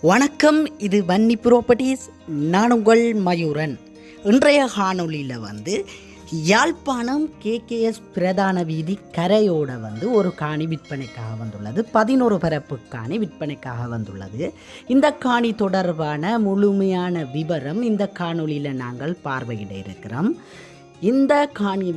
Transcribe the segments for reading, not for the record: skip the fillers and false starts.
வணக்கம், இது வன்னி ப்ராப்பர்ட்டிஸ். நான் உங்கள் மயூரன். இன்றைய காணொலியில் யாழ்ப்பாணம் கேகேஎஸ் பிரதான வீதி கரையோட ஒரு காணி விற்பனைக்காக வந்துள்ளது. 11 பரப்பு காணி விற்பனைக்காக வந்துள்ளது. இந்த காணி தொடர்பான முழுமையான விவரம் இந்த காணொலியில் நாங்கள் பார்வையிட இருக்கிறோம். இந்த காணி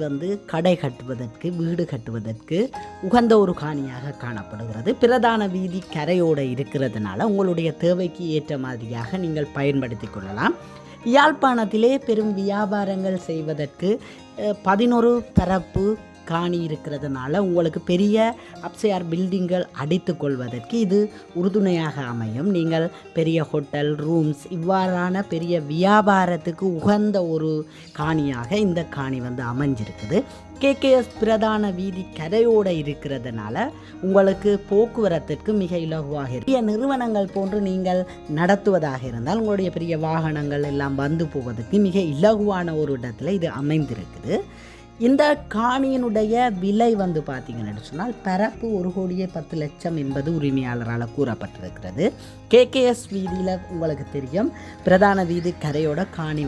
கடை கட்டுவதற்கு, வீடு கட்டுவதற்கு உகந்த ஒரு காணியாக காணப்படுகிறது. பிரதான வீதி கரையோடு இருக்கிறதுனால உங்களுடைய தேவைக்கு ஏற்ற மாதிரியாக நீங்கள் பயன்படுத்தி கொள்ளலாம். யாழ்ப்பாணத்திலே பெரும் வியாபாரங்கள் செய்வதற்கு 11 பரப்பு காணி இருக்கிறதுனால உங்களுக்கு பெரிய அப்சையார் பில்டிங்கள் அடித்து கொள்வதற்கு இது உறுதுணையாக அமையும். நீங்கள் பெரிய ஹோட்டல், ரூம்ஸ் இவ்வாறான பெரிய வியாபாரத்துக்கு உகந்த ஒரு காணியாக இந்த காணி அமைஞ்சிருக்குது. கேகேஎஸ் பிரதான வீதி கரையோடு இருக்கிறதுனால உங்களுக்கு போக்குவரத்திற்கு மிக இலகுவாக இருக்கு. பெரிய நிறுவனங்கள் போன்று நீங்கள் நடத்துவதாக இருந்தால் உங்களுடைய பெரிய வாகனங்கள் எல்லாம் வந்து போவதற்கு மிக இலகுவான ஒரு இடத்துல இது அமைந்திருக்குது. இந்த காணியினுடைய விலை பார்த்தீங்கன்னு சொன்னால் பரப்பு 1,10,00,000 என்பது உரிமையாளரால் கூறப்பட்டிருக்கிறது. கேகேஎஸ் வீதியில் உங்களுக்கு தெரியும், பிரதான வீதி கரையோட காணி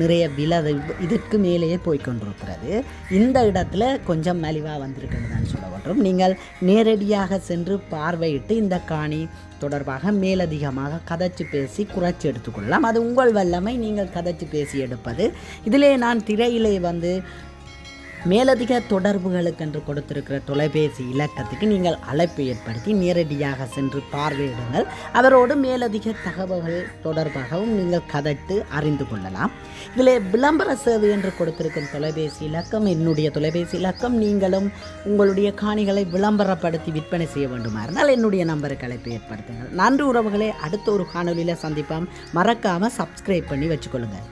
நிறைய விலை இதற்கு மேலேயே போய்கொண்டிருக்கிறது. இந்த இடத்துல கொஞ்சம் மலிவாக வந்திருக்குன்னு சொல்ல வேண்டும். நீங்கள் நேரடியாக சென்று பார்வையிட்டு இந்த காணி தொடர்பாக மேலதிகமாக கதைச்சு பேசி குறைச்சி எடுத்துக்கொள்ளலாம். அது உங்கள் வல்லமை. நீங்கள் கதைச்சு பேசி எடுப்பது. இதிலே நான் திரையிலே மேலதிக தொடர்புகளுக்கு என்று கொடுத்திருக்கிற தொலைபேசி இலக்கத்துக்கு நீங்கள் அழைப்பு ஏற்படுத்தி நேரடியாக சென்று பார்வையிடுங்கள். அவரோடு மேலதிக தகவல்கள் தொடர்பாகவும் நீங்கள் கதைத்து அறிந்து கொள்ளலாம். இதில் விளம்பர சேவை என்று கொடுத்திருக்கும் தொலைபேசி இலக்கம் என்னுடைய தொலைபேசி இலக்கம். நீங்களும் உங்களுடைய காணிகளை விளம்பரப்படுத்தி விற்பனை செய்ய வேண்டுமா இருந்தால் என்னுடைய நம்பருக்கு அழைப்பு ஏற்படுத்துங்கள். நன்றி உறவுகளே. அடுத்த ஒரு காணொலியில் சந்திப்போம். மறக்காமல் சப்ஸ்கிரைப் பண்ணி வச்சுக்கொள்ளுங்கள்.